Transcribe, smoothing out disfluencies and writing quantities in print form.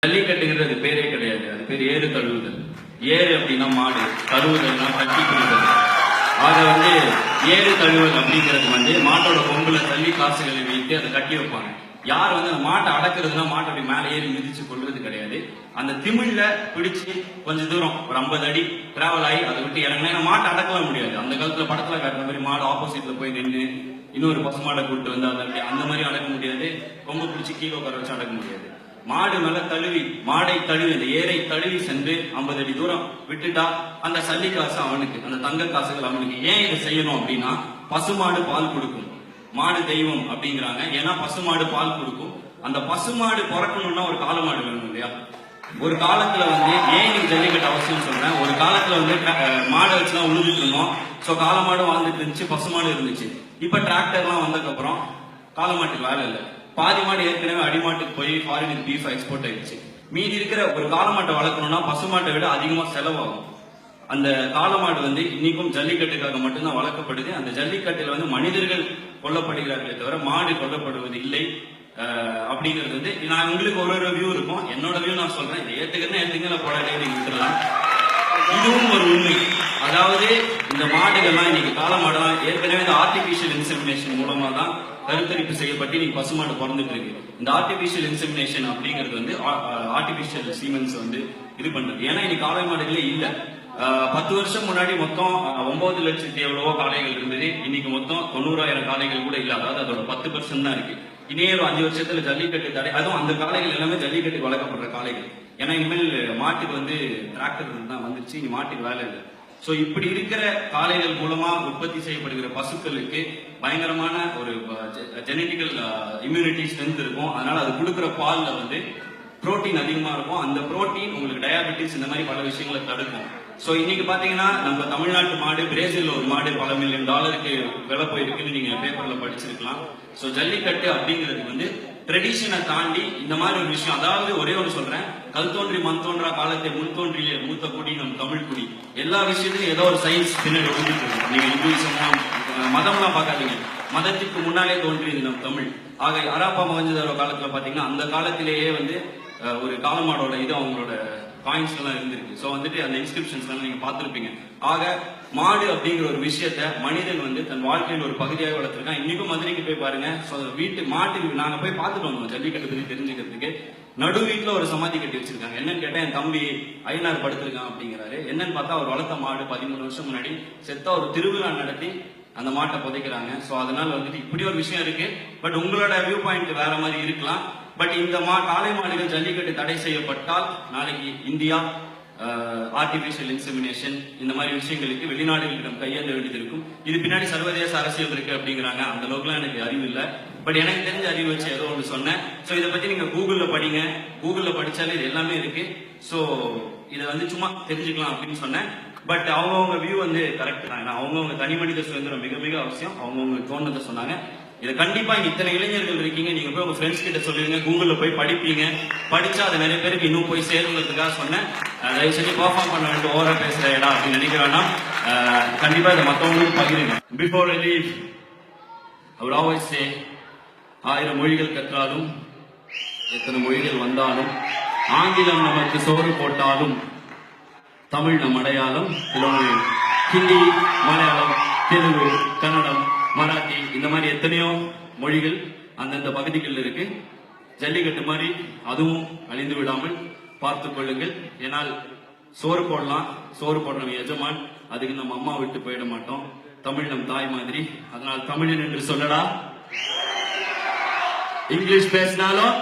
ஜல்லிக்கட்டுங்கிறது பேரே கிடையாது. அது பேர் ஏறு தழுவுதல். ஏறு அப்படின்னா மாடு, தழுவுதல்னா கட்டி பிடித்தல். ஆக ஏறு தழுவல் அப்படிங்கிறது மாட்டோட கொம்புல தள்ளி காசுகளை வைத்து அதை கட்டி வைப்பாங்க. யார் அந்த மாட்டை அடக்குறதுனா மாட்டை அப்படி மேலே ஏறி மிதிச்சு கொள்வது கிடையாது. அந்த திமிழ்ல பிடிச்சு கொஞ்ச தூரம் ஒரு 50 அடி டிராவல் ஆகி அதை விட்டு இறங்கினா மாட்டை அடக்கலாம் முடியாது. அந்த காலத்துல படத்துல காட்டுற மாதிரி மாடு ஆப்போசிட்ல போய் நின்று இன்னொரு பசுமாடை கூப்பிட்டு வந்து அந்த மாதிரி அடக்க முடியாது. கொம்பு பிடிச்சி கீழே உட்கார வச்சு அடக்க முடியாது. மாடு மேல தழுவி மாடை தழுவி அந்த ஏரை தழுவி சென்று 50 அடி தூரம் விட்டுட்டா அந்த சல்லி காசு அவனுக்கு, அந்த தங்க காசுகள் அவனுக்கு. ஏன் இதை செய்யணும் அப்படின்னா பசுமாடு பால் கொடுக்கும். மாடு தெய்வம் அப்படிங்கிறாங்க. ஏன்னா பசுமாடு பால் கொடுக்கும். அந்த பசுமாடு பிறக்கணும்னா ஒரு காளை மாடு வேணும் இல்லையா? ஒரு காலத்துல ஏன் இன்னைக்கு ஜல்லிக்கட்டு அவசியம் சொல்றேன், ஒரு காலத்துல மாடை வச்சுதான் உழுதுட்டு இருந்தோம். சோ காளை மாடு வாழ்ந்துட்டு இருந்துச்சு, பசுமாடு இருந்துச்சு. இப்ப டிராக்டர்லாம் வந்ததுக்கு அப்புறம் காளை மாட்டுக்கு வேலை இல்லை. பாதி மாடு ஏற்கனவே அடிமாட்டுக்கு போய் ஃபாரின் பீஃப் எக்ஸ்போர்ட் ஆயிடுச்சு. மீதி இருக்கிற ஒரு காளமாட்டை வளர்க்கணும்னா பசுமாட்டை விட அதிகமா செலவாகும். அந்த காளமாடு இன்னைக்கும் ஜல்லிக்கட்டுக்காக மட்டும்தான் வளர்க்கப்படுது. அந்த ஜல்லிக்கட்டில் மனிதர்கள் கொல்லப்படுகிறார்களே தவிர மாடு கொல்லப்படுவது இல்லை. அப்படிங்கிறது நான் உங்களுக்கு ஒரு வியூ இருக்கும். என்னோட வியூ நான் சொல்றேன். இதை ஏத்துக்கிறேன் போராடி விட்டுலாம். இதுவும் ஒரு உண்மை. அதாவது இந்த மாடுகள்லாம் இன்னைக்கு காளமாடுலாம் ஏற்கனவே இந்த ஆர்டிபிஷியல் இன்செமினேஷன் மூலமா தான் கருத்தரிப்பு செய்யப்பட்டு இன்னைக்கு பசுமாடு பிறந்துட்டு இருக்கு. இந்த ஆர்டிபிஷியல் இன்செமினேஷன் அப்படிங்கிறது ஆர்டிபிஷியல் சீமென்ஸ் இது பண்றது. ஏன்னா இன்னைக்கு காளை மாடுகளே இல்ல. 10 வருஷம் முன்னாடி மொத்தம் 9 லட்சத்தி எவ்வளவோ காளைகள் இருந்தது. இன்னைக்கு மொத்தம் 90,000 காளைகள் கூட இல்ல. அதாவது அதோட 10% தான் இருக்கு. இனியே ஒரு 5 வருஷத்துல ஜல்லிக்கட்டு தடை. அதுவும் அந்த காளைகள் எல்லாமே ஜல்லிக்கட்டு வளர்க்கப்படுற காளைகள். ஏன்னா இனிமேல் மாட்டுக்கு டிராக்டர் தான் வந்துருச்சு. இனி மாட்டுக்கு வேலை இல்லை. சோ இப்படி இருக்கிற காளைகள் மூலமா உற்பத்தி செய்யப்படுகிற பசுக்களுக்கு பயங்கரமான ஒரு ஜெனட்டிக்கல் இம்யூனிட்டி ஸ்ட்ரென்த் இருக்கும். அதனால அது கொடுக்குற பால்ல புரோட்டீன் அதிகமா இருக்கும். அந்த புரோட்டீன் உங்களுக்கு டயாபெட்டிஸ் இந்த மாதிரி பல விஷயங்களை தடுக்கும். சோ இன்னைக்கு பாத்தீங்கன்னா நம்ம தமிழ்நாட்டு மாடு, பிரேசில் ஒரு மாடு $பல மில்லியன் விலை போயிருக்குன்னு நீங்க பேப்பர்ல படிச்சிருக்கலாம். சோ ஜல்லிக்கட்டு அப்படிங்கிறது ட்ரெடிஷனை தாண்டி இந்த மாதிரி ஒரு விஷயம். அதாவது ஒரே ஒரு சொல்றேன், கல் தோன்றி மண் தோன்றா காலத்தை முன் தோன்றிய மூத்த குடி நம் தமிழ் குடி. எல்லா விஷயத்திலும் ஏதோ ஒரு சயின்ஸ் பின்னாடி ஒதுக்கிட்டு இருக்கு. நீங்க இந்துவிசம் மதம்லாம் பார்க்காதீங்க. மதத்துக்கு முன்னாலே தோன்றியது நம் தமிழ். ஆக அராப்பா மகஞ்சதாரோ காலத்துல பாத்தீங்கன்னா அந்த காலத்திலேயே ஒரு காளமாடோட அவங்களோட காயின்ஸ் எல்லாம் இருந்திருக்கு. சோ அந்த இன்ஸ்கிரிப்ஷன்ஸ் எல்லாம் நீங்க பார்த்திருப்பீங்க. ஆக மாடு அப்படிங்கிற ஒரு விஷயத்த மனிதன் தன் வாழ்க்கையில் ஒரு பகுதியாக வளர்த்திருக்கான். இன்னைக்கும் மதுரைக்கு போய் பாருங்க. மாட்டுக்கு நாங்க போய் பார்த்துட்டு வந்தோம் ஜல்லிக்கட்டு பத்தி தெரிஞ்சுக்கிறதுக்கு. நடு வீட்டுல ஒரு சமாதி கட்டி வச்சிருக்காங்க. என்னன்னு கேட்டா என் தம்பி ஐயனார் படுத்திருக்கான் அப்படிங்கிறாரு. என்னன்னு பார்த்தா அவர் வளர்த்த மாடு 13 வருஷம் முன்னாடி செத்தா ஒரு திருவிழா நடத்தி அந்த மாட்டை புதைக்கிறாங்க. சோ அதனால இப்படி ஒரு விஷயம் இருக்கு. பட் உங்களோட வியூ பாயிண்ட் வேற மாதிரி இருக்கலாம். பட் இந்த காளை மாடுகள் ஜல்லிக்கட்டு தடை செய்யப்பட்டால் நாளைக்கு இந்தியா ஆர்டிபிஷியல் இன்செமினேஷன் இந்த மாதிரி விஷயங்களுக்கு வெளிநாடுகளிடம் கையேந்த வேண்டியது இருக்கும். இது பின்னாடி சர்வதேச அரசியல் இருக்கு அப்படிங்கிறாங்க. அந்த அளவுக்குலாம் எனக்கு அறிவு இல்லை. பட் எனக்கு தெரிஞ்ச அறிவு வச்சு ஏதோ ஒன்று சொன்னேன். சோ இதை பத்தி நீங்க கூகுள்ல படிங்க. கூகுள்ல படிச்சாலே இது எல்லாமே இருக்கு. சோ இதை சும்மா தெரிஞ்சுக்கலாம் அப்படின்னு சொன்னேன். பட் அவங்கவுங்க வியூ கரெக்ட் தான். அவங்கவுங்க தனி மனித சுதந்திரம் மிக மிக அவசியம். அவங்கவுங்களுக்கு தோணுதை சொன்னாங்க. இதை கண்டிப்பா இத்தனை இளைஞர்கள் இருக்கீங்க. நீங்க போய் உங்க ஃப்ரெண்ட்ஸ் கிட்ட சொல்லுவீங்க, கூகுள்ல போய் படிப்பீங்க. படிச்சா அது நிறைய பேருக்கு இன்னும் போய் சேருங்கிறதுக்காக சொன்னேன். தயவு செஞ்சு பெர்ஃபார்ம் பண்ண வேண்டும், ஓவரா பேசுற இடம் அப்படின்னு நினைக்க வேண்டாம். கண்டிப்பா இதை மற்றவங்களுக்கு பகிருங்க. Before I leave I would always say 1000 மொழிகள் கற்றாலும், எத்தனை மொழிகள் வந்தாலும், ஆங்கிலம் நமக்கு சோறு போட்டாலும், தமிழ் நம் அடையாளம். ஹிந்தி, மலையாளம், தெலுங்கு, கன்னடம், மராத்தி இந்த மாதிரி எத்தனையோ மொழிகள் அந்தந்த பகுதிகளில் இருக்கு. ஜல்லிக்கட்டு மாதிரி அதுவும் அழிந்து விடாமல் பார்த்துக் கொள்ளுங்கள். ஏனால் சோறு போடலாம், சோறு போடுற எஜமான். அதுக்கு நம்ம அம்மா விட்டு போயிட மாட்டோம். தமிழ் நம் தாய் மாதிரி. அதனால் தமிழன் என்று சொல்லடா. இங்கிலீஷ் பேசினாலும்